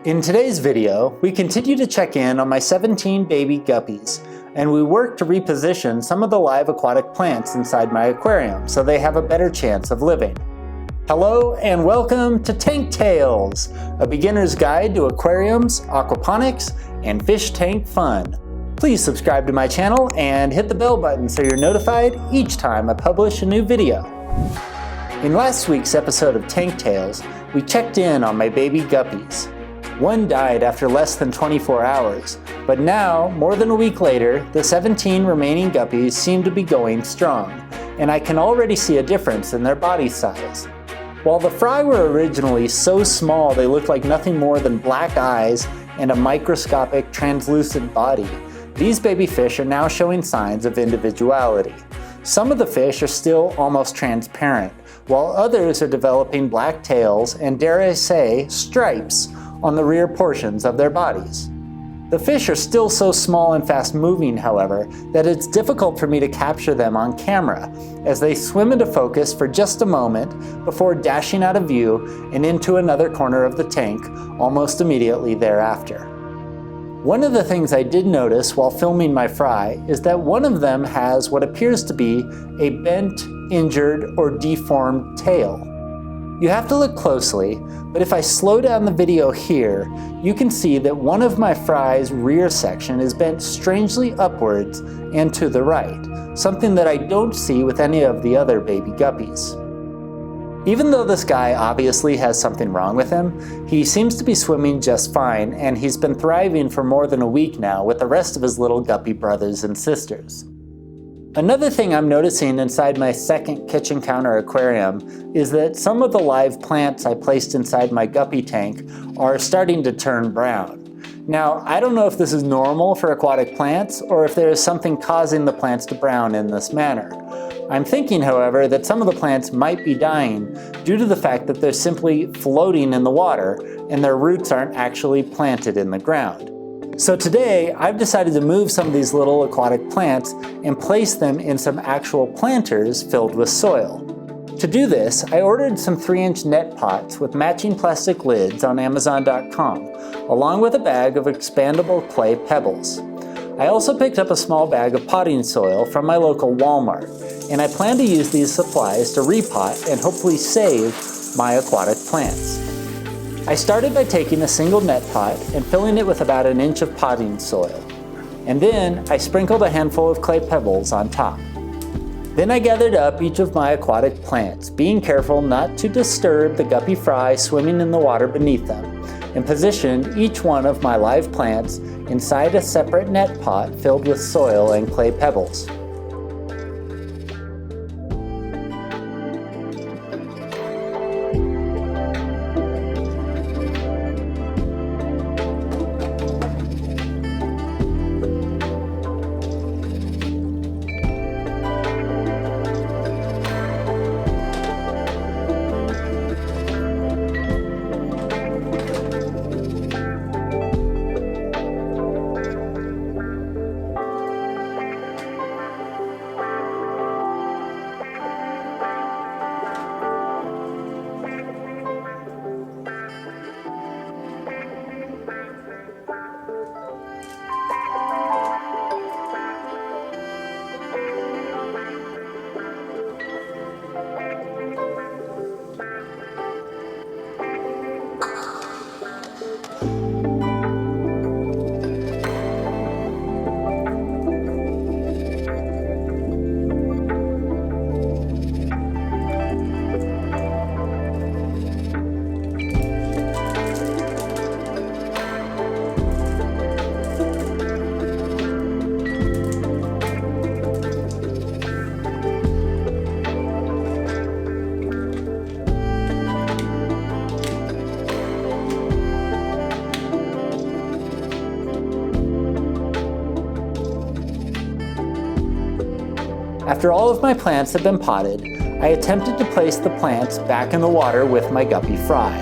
In today's video, we continue to check in on my 17 baby guppies, and we work to reposition some of the live aquatic plants inside my aquarium so they have a better chance of living. Hello and welcome to Tank Tales, a beginner's guide to aquariums, aquaponics, and fish tank fun. Please subscribe to my channel and hit the bell button so you're notified each time I publish a new video. In last week's episode of Tank Tales, we checked in on my baby guppies. One died after less than 24 hours, but now, more than a week later, the 17 remaining guppies seem to be going strong, and I can already see a difference in their body size. While the fry were originally so small they looked like nothing more than black eyes and a microscopic translucent body, these baby fish are now showing signs of individuality. Some of the fish are still almost transparent, while others are developing black tails and, dare I say, stripes on the rear portions of their bodies. The fish are still so small and fast moving, however, that it's difficult for me to capture them on camera as they swim into focus for just a moment before dashing out of view and into another corner of the tank almost immediately thereafter. One of the things I did notice while filming my fry is that one of them has what appears to be a bent, injured, or deformed tail. You have to look closely, but if I slow down the video here, you can see that one of my fry's rear section is bent strangely upwards and to the right, something that I don't see with any of the other baby guppies. Even though this guy obviously has something wrong with him, he seems to be swimming just fine, and he's been thriving for more than a week now with the rest of his little guppy brothers and sisters. Another thing I'm noticing inside my second kitchen counter aquarium is that some of the live plants I placed inside my guppy tank are starting to turn brown. Now, I don't know if this is normal for aquatic plants or if there is something causing the plants to brown in this manner. I'm thinking, however, that some of the plants might be dying due to the fact that they're simply floating in the water and their roots aren't actually planted in the ground. So today, I've decided to move some of these little aquatic plants and place them in some actual planters filled with soil. To do this, I ordered some 3-inch net pots with matching plastic lids on Amazon.com, along with a bag of expandable clay pebbles. I also picked up a small bag of potting soil from my local Walmart, and I plan to use these supplies to repot and hopefully save my aquatic plants. I started by taking a single net pot and filling it with about 1 inch of potting soil, and then I sprinkled a handful of clay pebbles on top. Then I gathered up each of my aquatic plants, being careful not to disturb the guppy fry swimming in the water beneath them, and positioned each one of my live plants inside a separate net pot filled with soil and clay pebbles. After all of my plants had been potted, I attempted to place the plants back in the water with my guppy fry.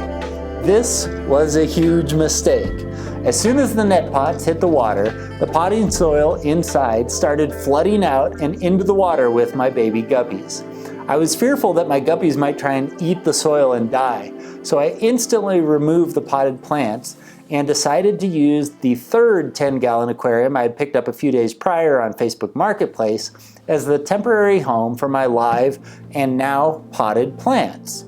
This was a huge mistake. As soon as the net pots hit the water, the potting soil inside started flooding out and into the water with my baby guppies. I was fearful that my guppies might try and eat the soil and die, So I instantly removed the potted plants and decided to use the third 10-gallon aquarium I had picked up a few days prior on Facebook Marketplace as the temporary home for my live and now potted plants.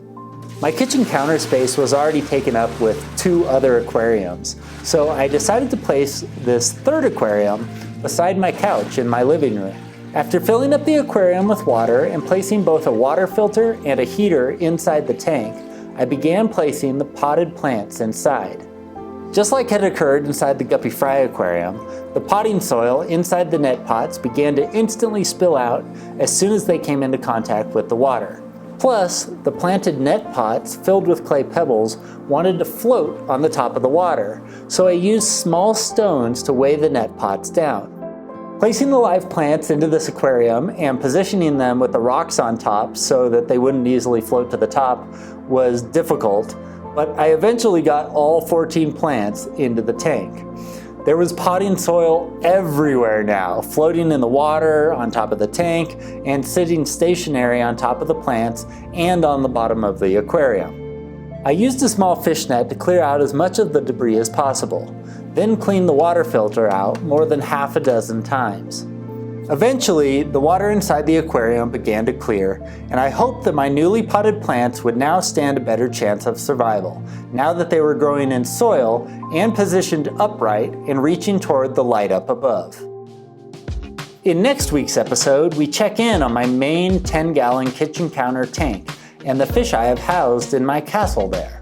My kitchen counter space was already taken up with 2 other aquariums, so I decided to place this third aquarium beside my couch in my living room. After filling up the aquarium with water and placing both a water filter and a heater inside the tank, I began placing the potted plants inside. Just like had occurred inside the Guppy Fry aquarium, the potting soil inside the net pots began to instantly spill out as soon as they came into contact with the water. Plus, the planted net pots filled with clay pebbles wanted to float on the top of the water, so I used small stones to weigh the net pots down. Placing the live plants into this aquarium and positioning them with the rocks on top so that they wouldn't easily float to the top was difficult, but I eventually got all 14 plants into the tank. There was potting soil everywhere now, floating in the water, on top of the tank, and sitting stationary on top of the plants and on the bottom of the aquarium. I used a small fish net to clear out as much of the debris as possible, then cleaned the water filter out more than half a dozen times. Eventually, the water inside the aquarium began to clear, and I hoped that my newly potted plants would now stand a better chance of survival, now that they were growing in soil and positioned upright and reaching toward the light up above. In next week's episode, we check in on my main 10-gallon kitchen counter tank and the fish I have housed in my castle there.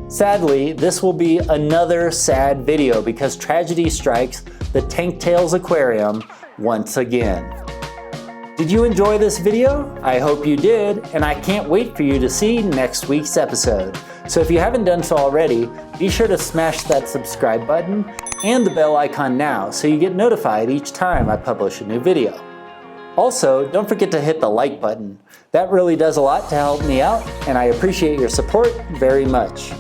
Sadly, this will be another sad video because tragedy strikes the Tank Tails Aquarium once again. Did you enjoy this video? I hope you did, and I can't wait for you to see next week's episode. So if you haven't done so already, be sure to smash that subscribe button and the bell icon now so you get notified each time I publish a new video. Also, don't forget to hit the like button. That really does a lot to help me out, and I appreciate your support very much.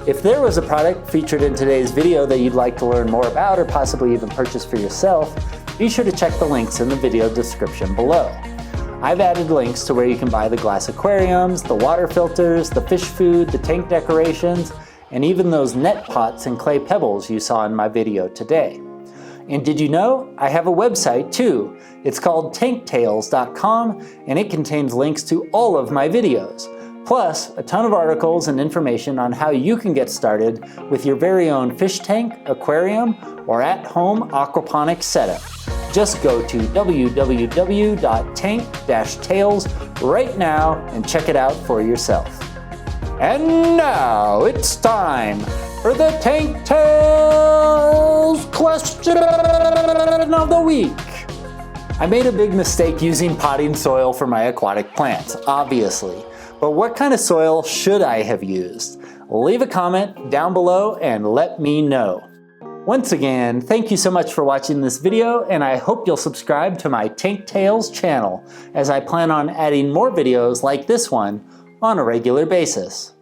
If there was a product featured in today's video that you'd like to learn more about or possibly even purchase for yourself, be sure to check the links in the video description below. I've added links to where you can buy the glass aquariums, the water filters, the fish food, the tank decorations, and even those net pots and clay pebbles you saw in my video today. And did you know I have a website too? It's called tanktales.com, and it contains links to all of my videos, plus a ton of articles and information on how you can get started with your very own fish tank, aquarium, or at-home aquaponics setup. Just go to www.tank-tales right now and check it out for yourself. And now it's time for the Tank Tales question of the week. I made a big mistake using potting soil for my aquatic plants, obviously. But what kind of soil should I have used? Leave a comment down below and let me know. Once again, thank you so much for watching this video, and I hope you'll subscribe to my Tank Tales channel, as I plan on adding more videos like this one on a regular basis.